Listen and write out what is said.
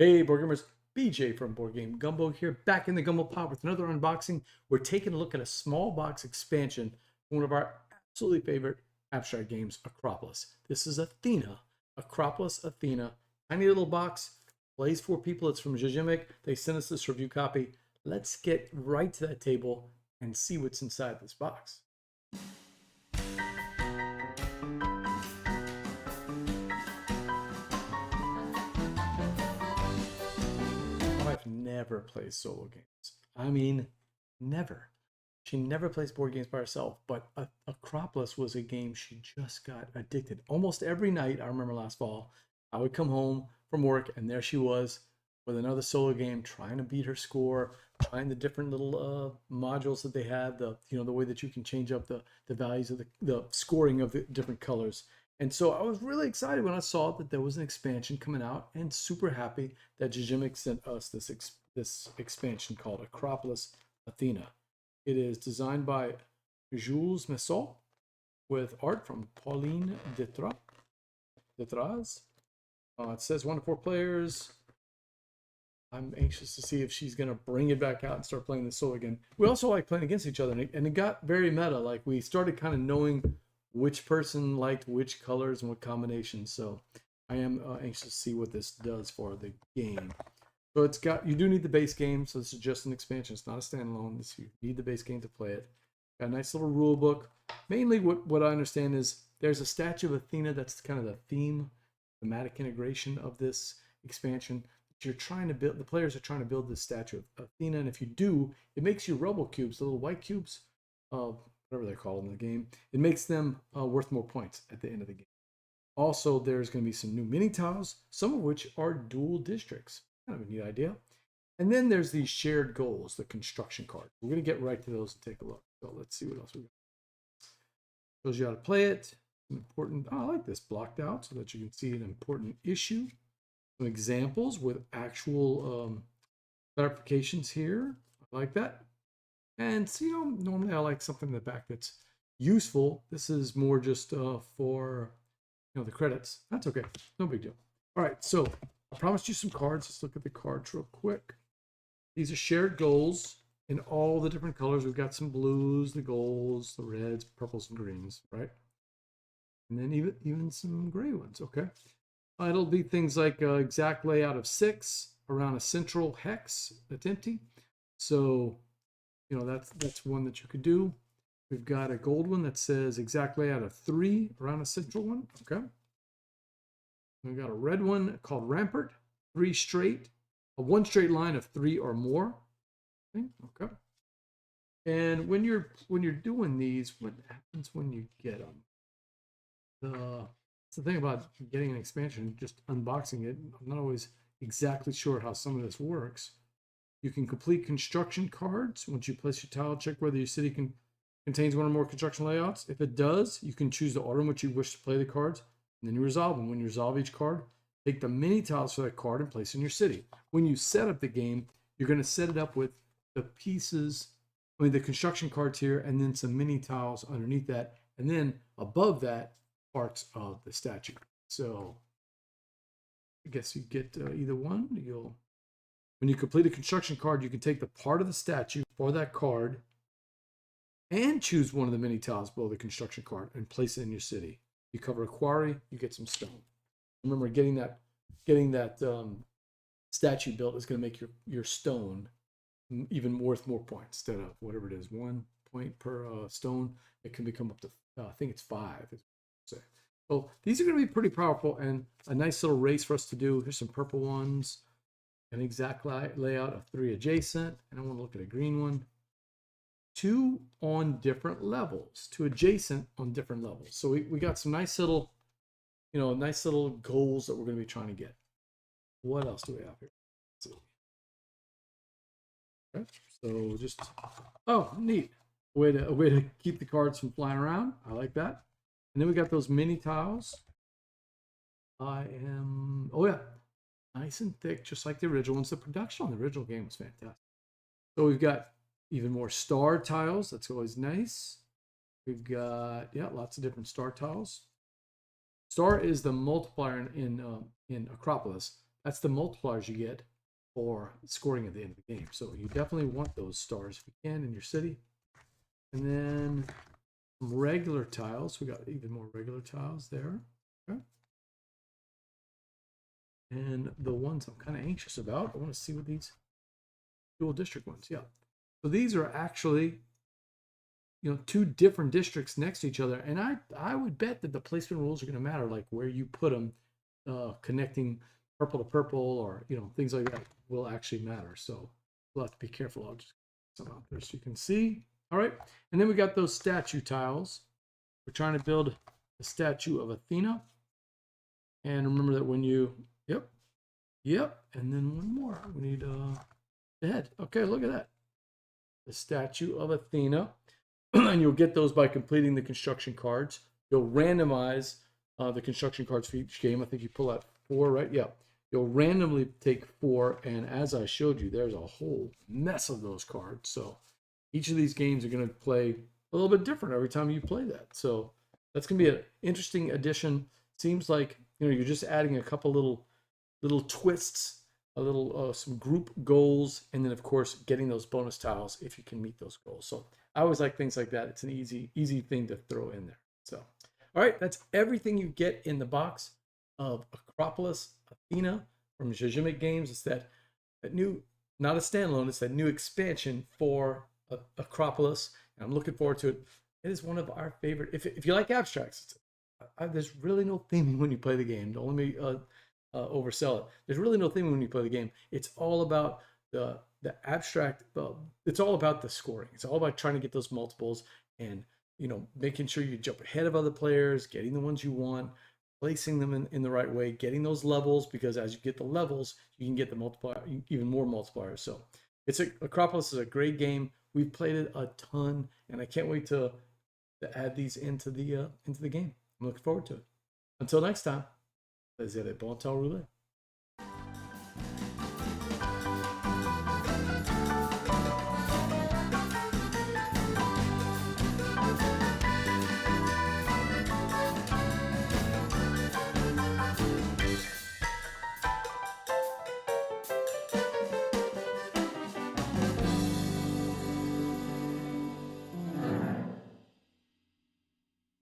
Hey, board gamers, BJ from Board Game Gumbo here, back in the Gumbo Pod with another unboxing. We're taking a look at a small box expansion for one of our absolutely favorite abstract games, Acropolis. This is Athena, Acropolis Athena. Tiny little box, plays 4 people. It's from GIGAMIC. They sent us this review copy. Let's get right to that table and see what's inside this box. My wife never plays solo games. I mean, never. She never plays board games by herself, but Acropolis was a game she just got addicted. Almost every night, I remember last fall, I would come home from work and there she was with another solo game, trying to beat her score, trying the different little modules that they had, the way that you can change up the values of the scoring of the different colors. And so I was really excited when I saw that there was an expansion coming out, and super happy that GIGAMIC sent us this expansion called Acropolis Athena. It is designed by Jules Messot with art from Pauline Detraz. It says 1 to 4 players. I'm anxious to see if she's going to bring it back out and start playing this solo again. We also like playing against each other, and it got very meta. Like, we started kind of knowing which person liked which colors and what combinations. So I am anxious to see what this does for the game. So it's got, you do need the base game. So this is just an expansion. It's not a standalone. You need the base game to play it. Got a nice little rule book. Mainly what I understand is there's a statue of Athena. That's kind of the thematic integration of this expansion. You're trying to build, the players are trying to build this statue of Athena, and if you do, it makes you rubble cubes, the little white cubes, whatever they call them in the game. It makes them worth more points at the end of the game. Also, there's going to be some new mini tiles, some of which are dual districts. Kind of a neat idea. And then there's these shared goals, the construction card. We're going to get right to those and take a look. So let's see what else we got. Shows you how to play it. Important. Oh, I like this blocked out so that you can see an important issue. Some examples with actual clarifications here. I like that. And so, normally I like something in the back that's useful. This is more just for the credits. That's okay. No big deal. All right, so I promised you some cards. Let's look at the cards real quick. These are shared goals in all the different colors. We've got some blues, the golds, the reds, purples, and greens, right? And then even some gray ones, okay? It'll be things like exact layout of 6 around a central hex that's empty. So, that's one that you could do. We've got a gold one that says exact layout of 3 around a central one. Okay. We've got a red one called Rampart, 3 straight, one straight line of 3 or more. Okay. And when you're doing these, what happens when you get them? That's the thing about getting an expansion, just unboxing it. I'm not always exactly sure how some of this works. You can complete construction cards. Once you place your tile, check whether your city contains 1 or more construction layouts. If it does, you can choose the order in which you wish to play the cards, and then you resolve them. When you resolve each card, take the mini tiles for that card and place in your city. When you set up the game, you're going to set it up with the pieces, the construction cards here, and then some mini tiles underneath that, and then above that, parts of the statue. So I guess you get either one. When you complete a construction card, you can take the part of the statue for that card and choose one of the mini tiles below the construction card and place it in your city. You cover a quarry, you get some stone. Remember, getting that statue built is going to make your stone even worth more points instead of whatever it is, 1 point per stone. It can become up to I think it's 5. So these are going to be pretty powerful and a nice little race for us to do. Here's some purple ones, an exact layout of 3 adjacent, and I want to look at a green one. 2 on different levels, 2 adjacent on different levels. So we got some nice little, goals that we're going to be trying to get. What else do we have here? Okay, so just, oh, neat. A way to keep the cards from flying around. I like that. And then we got those mini tiles. Oh yeah, nice and thick, just like the original ones. The production on the original game was fantastic. So we've got even more star tiles. That's always nice. We've got, lots of different star tiles. Star is the multiplier in Acropolis. that's the multipliers you get for scoring at the end of the game. So you definitely want those stars if you can in your city. And then some regular tiles. We got even more regular tiles there. Okay. And the ones I'm kind of anxious about, I want to see what these dual district ones. Yeah. So these are actually, two different districts next to each other. And I would bet that the placement rules are going to matter, like where you put them, connecting purple to purple, or things like that will actually matter. So we'll have to be careful. I'll just get some out there so you can see. All right. And then we got those statue tiles. We're trying to build a statue of Athena. And remember that when you, yep. And then one more. We need the head. Okay, look at that. The statue of Athena. And you'll get those by completing the construction cards. You'll randomize the construction cards for each game. I think you pull out 4, right? Yeah. You'll randomly take 4. And as I showed you, there's a whole mess of those cards. So each of these games are going to play a little bit different every time you play that. So that's going to be an interesting addition. Seems like, you're just adding a couple little twists, a little some group goals, and then of course getting those bonus tiles if you can meet those goals. So I always like things like that. It's an easy thing to throw in there. So all right, that's everything you get in the box of Acropolis Athena from GIGAMIC Games. It's that new, not a standalone, it's that new expansion for Acropolis, and I'm looking forward to it. It is one of our favorite. If you like abstracts, there's really no theming when you play the game. Don't let me oversell it. There's really no theming when you play the game. It's all about the abstract. It's all about the scoring. It's all about trying to get those multiples and making sure you jump ahead of other players, getting the ones you want, placing them in the right way, getting those levels, because as you get the levels, you can get the multiplier, even more multipliers. So Acropolis is a great game. We've played it a ton, and I can't wait to add these into the game. I'm looking forward to it. Until next time, plaisir de bon temps roulé.